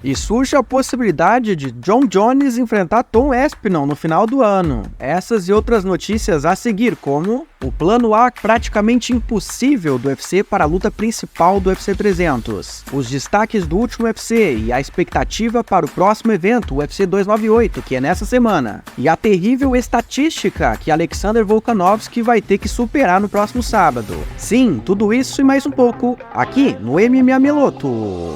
E surge a possibilidade de Jon Jones enfrentar Tom Aspinall no final do ano. Essas e outras notícias a seguir, como o plano A praticamente impossível do UFC para a luta principal do UFC 300, os destaques do último UFC e a expectativa para o próximo evento, o UFC 298, que é nessa semana, e a terrível estatística que Alexander Volkanovski vai ter que superar no próximo sábado. Sim, tudo isso e mais um pouco aqui no MMA Meloto.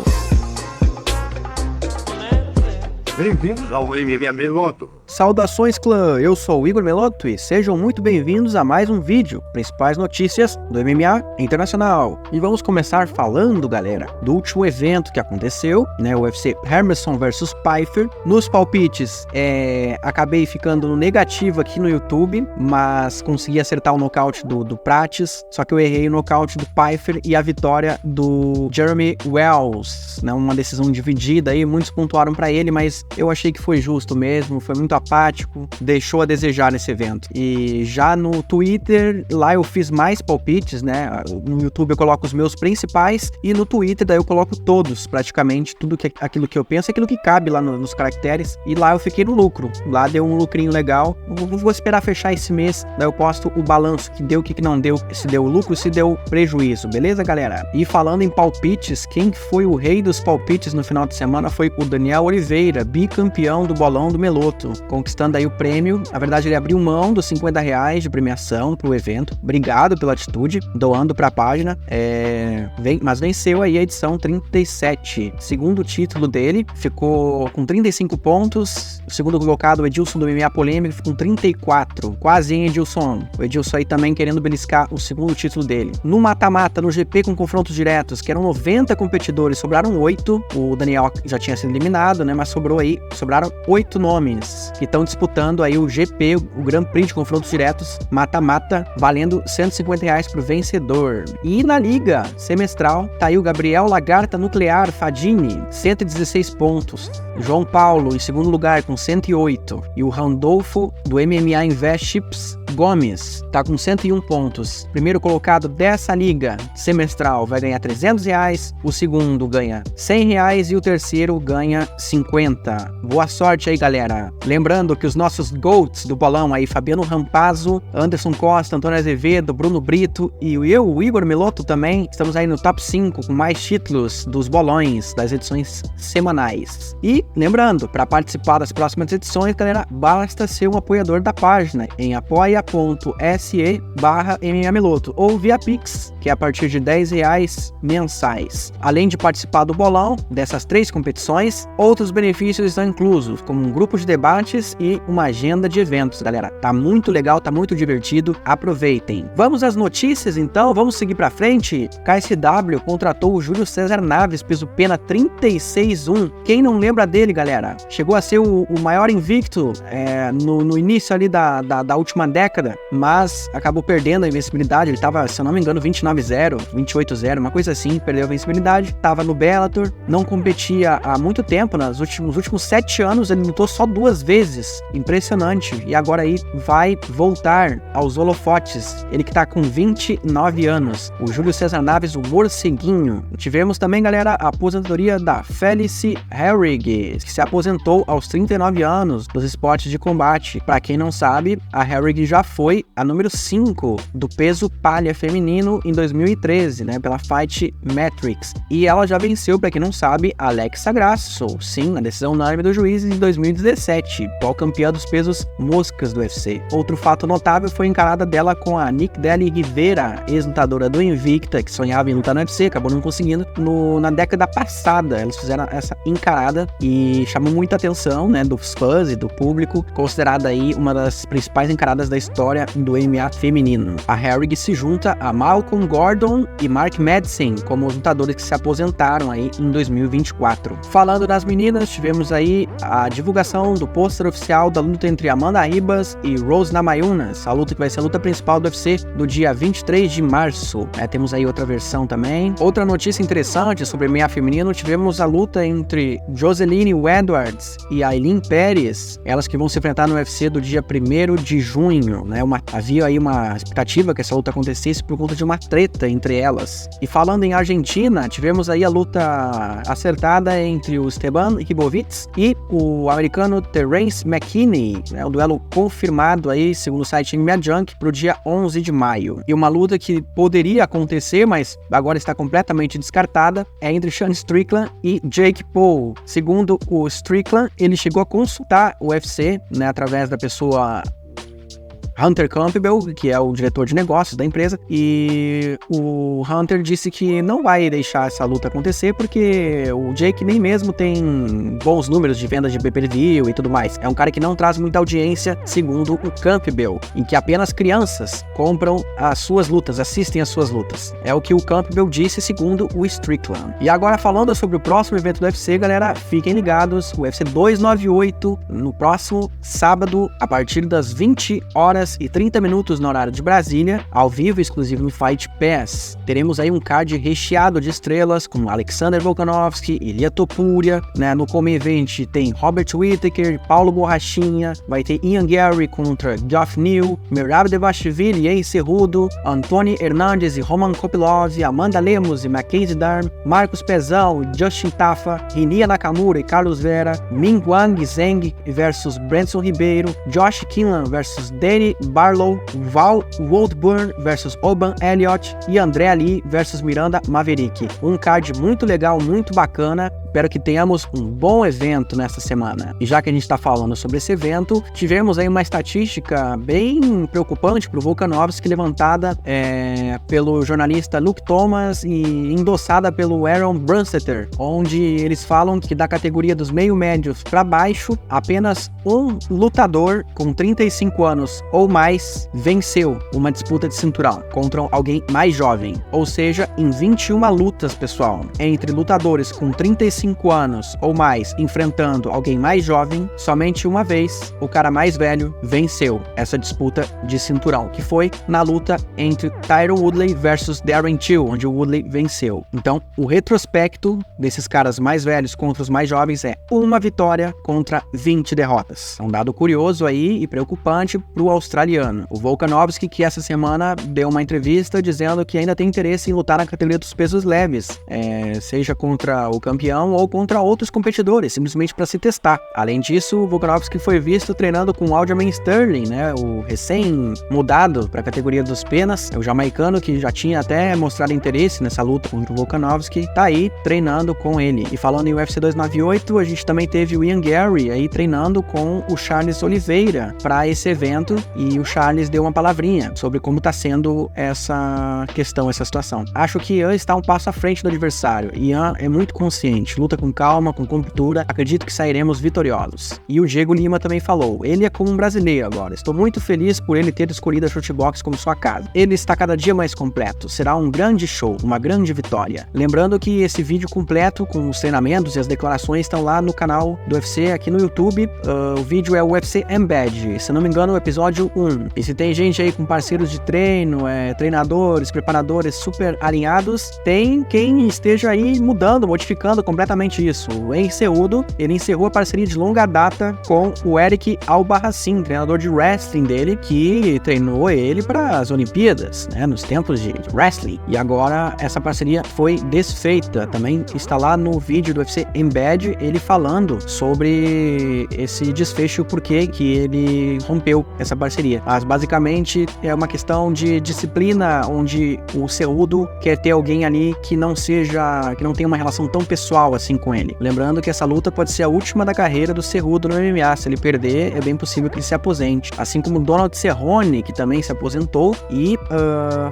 Bem-vindos ao MMA Meloto. Saudações clã, eu sou o Igor Meloto e sejam muito bem-vindos a mais um vídeo, principais notícias do MMA Internacional. E vamos começar falando, galera, do último evento que aconteceu, né, o UFC Hermansson vs Pyfer. Nos palpites, acabei ficando no negativo aqui no YouTube, mas consegui acertar o nocaute do Prates, só que eu errei o nocaute do Pyfer e a vitória do Jeremy Wells, né, uma decisão dividida aí, muitos pontuaram pra ele, mas eu achei que foi justo mesmo, foi muito apático, deixou a desejar nesse evento. E já no Twitter, lá eu fiz mais palpites, né? No YouTube eu coloco os meus principais e no Twitter daí eu coloco todos, praticamente, aquilo que eu penso, aquilo que cabe lá nos caracteres. E lá eu fiquei no lucro. Lá deu um lucrinho legal. Vou esperar fechar esse mês, daí eu posto o balanço, que deu, o que não deu, se deu lucro, se deu prejuízo, beleza, galera? E falando em palpites, quem foi o rei dos palpites no final de semana foi o Daniel Oliveira, bicampeão do bolão do Meloto, conquistando aí o prêmio. Na verdade, ele abriu mão dos R$50 de premiação pro evento. Obrigado pela atitude, doando pra página. Mas venceu aí a edição 37. Segundo título dele, ficou com 35 pontos. O segundo colocado, o Edilson do MMA Polêmico, ficou com 34. Quase, hein, Edilson? O Edilson aí também querendo beliscar o segundo título dele. No mata-mata, no GP com confrontos diretos, que eram 90 competidores, sobraram 8. O Daniel já tinha sido eliminado, né? Mas sobraram 8 nomes que estão disputando aí o GP, o Grand Prix de confrontos diretos, mata-mata, valendo R$150 pro vencedor. E na liga semestral, tá aí o Gabriel Lagarta Nuclear Fadini, 116 pontos. João Paulo em segundo lugar com 108. E o Randolfo do MMA Invests Gomes tá com 101 pontos. Primeiro colocado dessa liga semestral vai ganhar R$300, o segundo ganha R$100 e o terceiro ganha 50. Boa sorte aí, galera. Lembrando que os nossos GOATs do bolão aí, Fabiano Rampazzo, Anderson Costa, Antônio Azevedo, Bruno Brito e eu, o Igor Meloto também, estamos aí no top 5 com mais títulos dos bolões das edições semanais. E lembrando, para participar das próximas edições, galera, basta ser um apoiador da página em apoia.se/MMAmeloto ou via Pix, que é a partir de R$10 mensais. Além de participar do bolão dessas 3 competições, outros benefícios estão inclusos, como um grupo de debates e uma agenda de eventos, galera. Tá muito legal, tá muito divertido, aproveitem. Vamos às notícias então, vamos seguir pra frente. KSW contratou o Júlio César Naves, peso pena 36-1. Quem não lembra dele, galera? Chegou a ser o maior invicto no início ali da última década, mas acabou perdendo a invencibilidade. Ele tava, se eu não me engano, 29-0, 28-0, uma coisa assim, perdeu a invencibilidade. Tava no Bellator, não competia há muito tempo, nos últimos 7 anos ele lutou só 2 vezes, impressionante, e agora aí vai voltar aos holofotes, ele que tá com 29 anos, o Júlio César Naves, o morceguinho. Tivemos também, galera, a aposentadoria da Felice Herrig, que se aposentou aos 39 anos dos esportes de combate. Pra quem não sabe, a Herrig já foi a número 5 do peso palha feminino em 2013, né, pela Fight Metrics, e ela já venceu, pra quem não sabe, Alexa Grasso, sim, na decisão unânime do juiz em 2017, atual campeã dos pesos moscas do UFC. Outro fato notável foi a encarada dela com a Nick Deli Rivera, ex-lutadora do Invicta, que sonhava em lutar no UFC, acabou não conseguindo. Na década passada, eles fizeram essa encarada e chamou muita atenção, né, dos fãs e do público, considerada aí uma das principais encaradas da história do MMA feminino. A Herrig se junta a Malcolm Gordon e Mark Madsen como os lutadores que se aposentaram aí em 2024. Falando das meninas, tivemos aí a divulgação do pôster oficial da luta entre Amanda Ribas e Rose Namajunas, a luta que vai ser a luta principal do UFC do dia 23 de março. Temos aí outra versão também. Outra notícia interessante sobre o MMA feminino, tivemos a luta entre Joseline Edwards e Aileen Pérez, elas que vão se enfrentar no UFC do dia 1º de junho. americano, né? Havia aí uma expectativa que essa luta acontecesse por conta de uma treta entre elas. E falando em Argentina, tivemos aí a luta acertada entre o Esteban Ribovics e o americano Terence McKinney, né? O duelo confirmado aí, segundo o site MMA Junk, para o dia 11 de maio. E uma luta que poderia acontecer, mas agora está completamente descartada, é entre Sean Strickland e Jake Paul. Segundo o Strickland, ele chegou a consultar o UFC, né, através da pessoa Hunter Campbell, que é o diretor de negócios da empresa, e o Hunter disse que não vai deixar essa luta acontecer porque o Jake nem mesmo tem bons números de vendas de pay-per-view e tudo mais. É um cara que não traz muita audiência, segundo o Campbell, em que apenas crianças compram as suas lutas, assistem as suas lutas. É o que o Campbell disse, segundo o Strickland. E agora falando sobre o próximo evento do UFC, galera, fiquem ligados, o UFC 298 no próximo sábado, a partir das 20h e 30 minutos no horário de Brasília, ao vivo, exclusivo no Fight Pass. Teremos aí um card recheado de estrelas, como Alexander Volkanovski, Ilia Topuria, né? No Come Event tem Robert Whittaker, Paulo Borrachinha, vai ter Ian Gary contra Geoff Neal, Merab Dvalishvili e Ace Cerrudo, Anthony Hernandes e Roman Kopylov, Amanda Lemos e Mackenzie Dern, Marcos Pezão e Justin Tafa, Rinia Nakamura e Carlos Vera, Ming Wang Zheng versus Branson Ribeiro, Josh Kinlan versus Danny Barlow, Val Waldburn versus Oban Elliott e André Ali versus Miranda Maverick. Um card muito legal, muito bacana. Espero que tenhamos um bom evento nessa semana. E já que a gente está falando sobre esse evento, tivemos aí uma estatística bem preocupante para o Volkanovski, levantada pelo jornalista Luke Thomas e endossada pelo Aaron Brunstetter, onde eles falam que da categoria dos meio-médios para baixo, apenas um lutador com 35 anos ou mais venceu uma disputa de cinturão contra alguém mais jovem. Ou seja, em 21 lutas, pessoal, entre lutadores com 35 anos ou mais enfrentando alguém mais jovem, somente uma vez o cara mais velho venceu essa disputa de cinturão, que foi na luta entre Tyron Woodley versus Darren Till, onde o Woodley venceu. Então, o retrospecto desses caras mais velhos contra os mais jovens é uma vitória contra 20 derrotas. É um dado curioso aí e preocupante para o australiano. O Volkanovski, que essa semana deu uma entrevista dizendo que ainda tem interesse em lutar na categoria dos pesos leves, seja contra o campeão ou contra outros competidores, simplesmente para se testar. Além disso, o Volkanovski foi visto treinando com o Aljamain Sterling, né, o recém-mudado para a categoria dos penas, o jamaicano que já tinha até mostrado interesse nessa luta contra o Volkanovski, tá aí treinando com ele. E falando em UFC 298, a gente também teve o Ian Gary aí treinando com o Charles Oliveira para esse evento, e o Charles deu uma palavrinha sobre como tá sendo essa questão, essa situação. Acho que Ian está um passo à frente do adversário. Ian é muito consciente, luta com calma, com cultura, acredito que sairemos vitoriosos. E o Diego Lima também falou, ele é como um brasileiro agora, estou muito feliz por ele ter escolhido a Shootbox como sua casa. Ele está cada dia mais completo, será um grande show, uma grande vitória. Lembrando que esse vídeo completo com os treinamentos e as declarações estão lá no canal do UFC aqui no YouTube. O vídeo é o UFC Embed, se não me engano o episódio 1. E se tem gente aí com parceiros de treino, treinadores, preparadores super alinhados, tem quem esteja aí mudando, modificando completamente isso. O Ace Cerrudo, ele encerrou a parceria de longa data com o Eric Albarracin, treinador de wrestling dele, que treinou ele para as Olimpíadas, né, nos tempos de wrestling. E agora essa parceria foi desfeita. Também está lá no vídeo do UFC Embed, ele falando sobre esse desfecho, porque que ele rompeu essa parceria. Mas basicamente é uma questão de disciplina, onde o Cerrudo quer ter alguém ali que não tenha uma relação tão pessoal assim com ele. Lembrando que essa luta pode ser a última da carreira do Cerrudo no MMA. Se ele perder, é bem possível que ele se aposente. Assim como Donald Cerrone, que também se aposentou e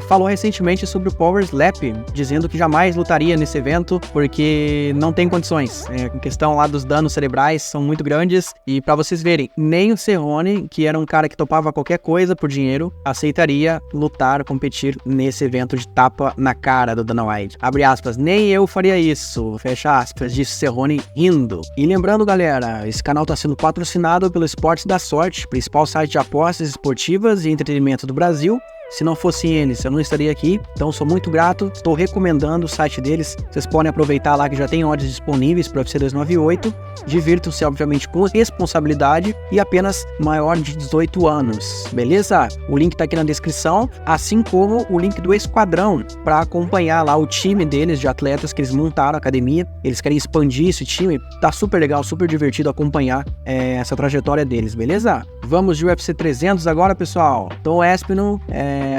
falou recentemente sobre o Power Slap, dizendo que jamais lutaria nesse evento porque não tem condições. A questão lá dos danos cerebrais são muito grandes, e pra vocês verem, nem o Cerrone, que era um cara que topava qualquer coisa por dinheiro, aceitaria lutar, competir nesse evento de tapa na cara do Dana White. Abre aspas, nem eu faria isso, fecha aspas, disse Cerrone rindo. E lembrando, galera, esse canal está sendo patrocinado pelo Esportes da Sorte, principal site de apostas esportivas e entretenimento do Brasil. Se não fossem eles, eu não estaria aqui, então sou muito grato, estou recomendando o site deles. Vocês podem aproveitar lá que já tem odds disponíveis para o UFC 298. Divirtam-se, obviamente, com responsabilidade e apenas maior de 18 anos, beleza? O link tá aqui na descrição, assim como o link do Esquadrão, para acompanhar lá o time deles, de atletas que eles montaram a academia. Eles querem expandir esse time, tá super legal, super divertido acompanhar essa trajetória deles, beleza? Vamos de UFC 300 agora, pessoal. Tom Aspinall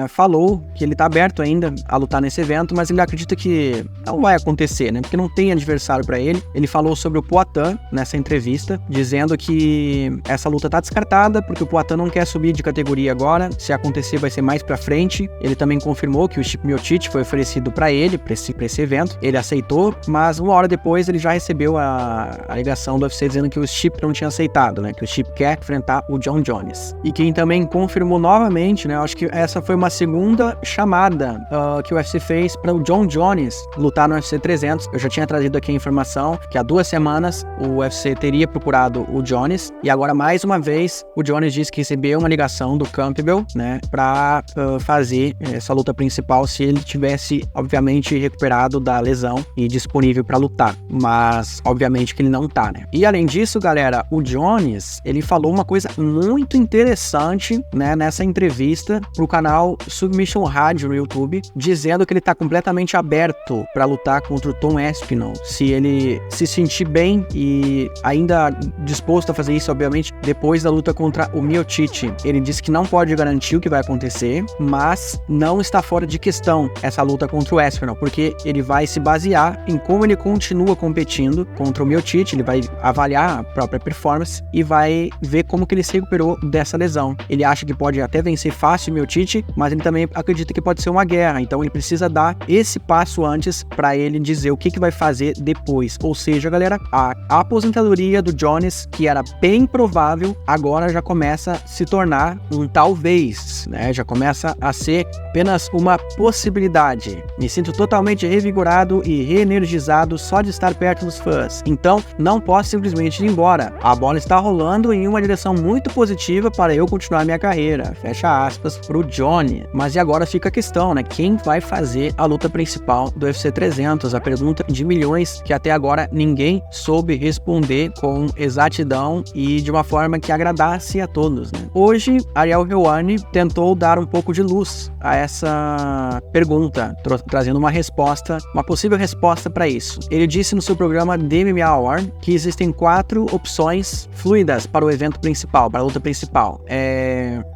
falou que ele tá aberto ainda a lutar nesse evento, mas ele acredita que não vai acontecer, né? Porque não tem adversário para ele. Ele falou sobre o Poatan nessa entrevista, dizendo que essa luta tá descartada, porque o Poatan não quer subir de categoria agora. Se acontecer, vai ser mais pra frente. Ele também confirmou que o Stipe Miocic foi oferecido para ele, pra esse evento. Ele aceitou, mas uma hora depois ele já recebeu a ligação do UFC dizendo que o Stipe não tinha aceitado, né? Que o Stipe quer enfrentar o John Jones. E quem também confirmou novamente, né? Acho que essa foi uma segunda chamada que o UFC fez para o John Jones lutar no UFC 300. Eu já tinha trazido aqui a informação que há 2 semanas o UFC teria procurado o Jones, e agora mais uma vez o Jones disse que recebeu uma ligação do Campbell, né, para fazer essa luta principal se ele tivesse, obviamente, recuperado da lesão e disponível para lutar, mas obviamente que ele não tá, né. E além disso, galera, o Jones, ele falou uma coisa muito interessante, né, nessa entrevista pro canal Submission Radio no YouTube, dizendo que ele tá completamente aberto para lutar contra o Tom Aspinall, se ele se sentir bem e ainda disposto a fazer isso, obviamente, depois da luta contra o Miocic. Ele disse que não pode garantir o que vai acontecer, mas não está fora de questão essa luta contra o Aspinall, porque ele vai se basear em como ele continua competindo contra o Miocic, ele vai avaliar a própria performance e vai ver como que ele se recuperou dessa lesão. Ele acha que pode até vencer fácil o Miocic, mas ele também acredita que pode ser uma guerra, então ele precisa dar esse passo antes para ele dizer o que vai fazer depois. Ou seja, galera, a aposentadoria do Jones, que era bem provável, agora já começa a se tornar um talvez, né? Já começa a ser apenas uma possibilidade. Me sinto totalmente revigorado e reenergizado só de estar perto dos fãs. Então, não posso simplesmente ir embora. A bola está rolando em uma direção muito positiva para eu continuar minha carreira. Fecha aspas pro Johnny. Mas e agora fica a questão, né? Quem vai fazer a luta principal do UFC 300? A pergunta de milhões que até agora ninguém soube responder com exatidão e de uma forma que agradasse a todos, né? Hoje, Ariel Helwani tentou dar um pouco de luz a essa pergunta, trazendo uma resposta, uma possível resposta para isso. Ele disse no seu programa The MMA Hour que existem 4 opções fluidas para o evento principal, para a luta principal.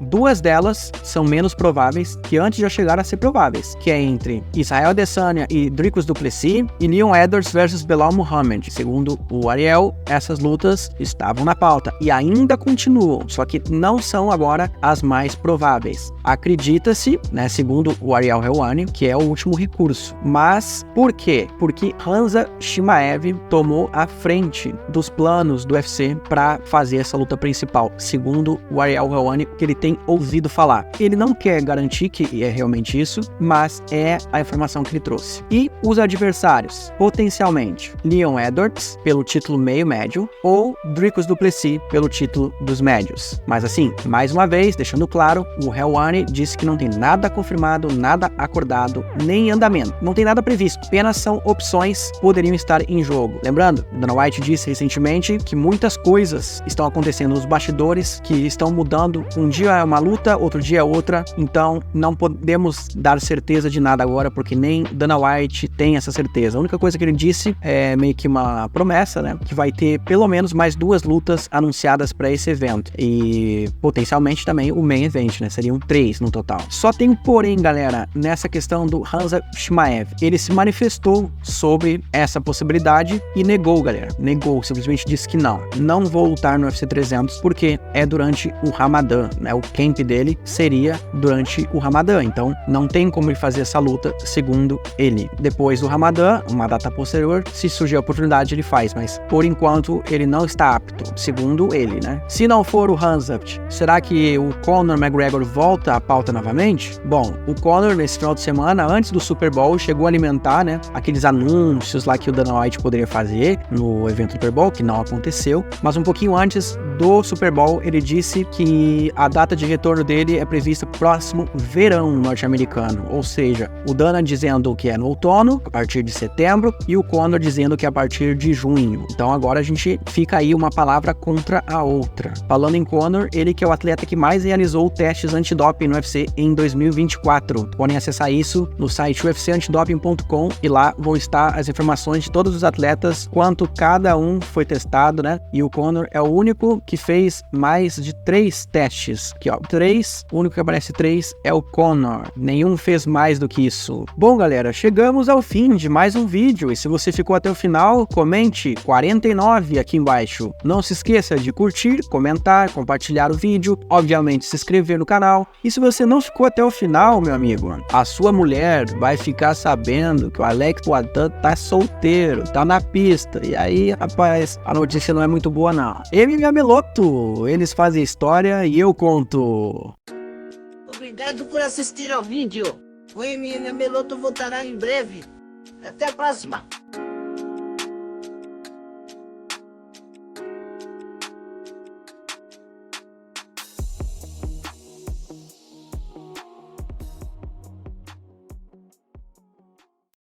2 delas são menos prováveis, que antes já chegaram a ser prováveis, que é entre Israel Adesanya e Dricus du Plessis e Leon Edwards versus Belal Muhammad. Segundo o Ariel, essas lutas estavam na pauta e ainda continuam, só que não são agora as mais prováveis. Acredita-se, né, segundo o Ariel Helwani, que é o último recurso. Mas por quê? Porque Khamzat Chimaev tomou a frente dos planos do UFC para fazer essa luta principal, segundo o Ariel Helwani, que ele tem ouvido falar. Ele não quer garantir que é realmente isso, mas é a informação que ele trouxe. E os adversários, potencialmente, Leon Edwards, pelo título meio-médio, ou Dricus du Plessis, pelo título dos médios. Mas assim, mais uma vez, deixando claro, o Helwani disse que não tem nada confirmado, nada acordado, nem em andamento. Não tem nada previsto, apenas são opções que poderiam estar em jogo. Lembrando, Dana White disse recentemente que muitas coisas estão acontecendo nos bastidores, que estão mudando. Um dia é uma luta, outro dia é outra, então não podemos dar certeza de nada agora, porque nem Dana White tem essa certeza. A única coisa que ele disse é meio que uma promessa, né, que vai ter pelo menos mais 2 lutas anunciadas para esse evento, e potencialmente também o main event, né, seriam 3 no total. Só tem um porém, galera, nessa questão do Khamzat Chimaev. Ele se manifestou sobre essa possibilidade e negou, galera. Negou, simplesmente disse que não vou lutar no UFC 300 porque é durante o Ramadã, né? O camp dele seria durante o Ramadã, então não tem como ele fazer essa luta, segundo ele. Depois do Ramadã, uma data posterior, se surgir a oportunidade, ele faz, mas por enquanto ele não está apto, segundo ele, né? Se não for o Khamzat, será que o Conor McGregor volta à pauta novamente? Bom, o Conor nesse final de semana, antes do Super Bowl, chegou a alimentar, né, aqueles anúncios lá que o Dana White poderia fazer no evento do Super Bowl, que não aconteceu, mas um pouquinho antes do Super Bowl, ele disse que a data de retorno dele é prevista pro próximo verão norte-americano, ou seja, o Dana dizendo que é no outono, a partir de setembro, e o Conor dizendo que é a partir de junho. Então agora a gente fica aí uma palavra contra a outra. Falando em Conor, ele que é o atleta que mais realizou testes antidoping no UFC em 2024. Podem acessar isso no site ufcantidoping.com e lá vão estar as informações de todos os atletas, quanto cada um foi testado, né? E o Conor é o único que fez mais de 3 testes. Aqui, ó, 3, o único que aparece 3 é o Conor. Nenhum fez mais do que isso. Bom, galera, chegamos ao fim de mais um vídeo. E se você ficou até o final, comente 49 aqui embaixo. Não se esqueça de curtir, comentar, compartilhar o vídeo, obviamente se inscrever no canal. E se você não ficou até o final, meu amigo, a sua mulher vai ficar sabendo que o Alex Poatan tá solteiro, tá na pista. E aí, rapaz, a notícia não é muito boa não. MMA Meloto, eles fazem história e eu conto. Obrigado por assistir ao vídeo. O MMA Meloto voltará em breve. Até a próxima.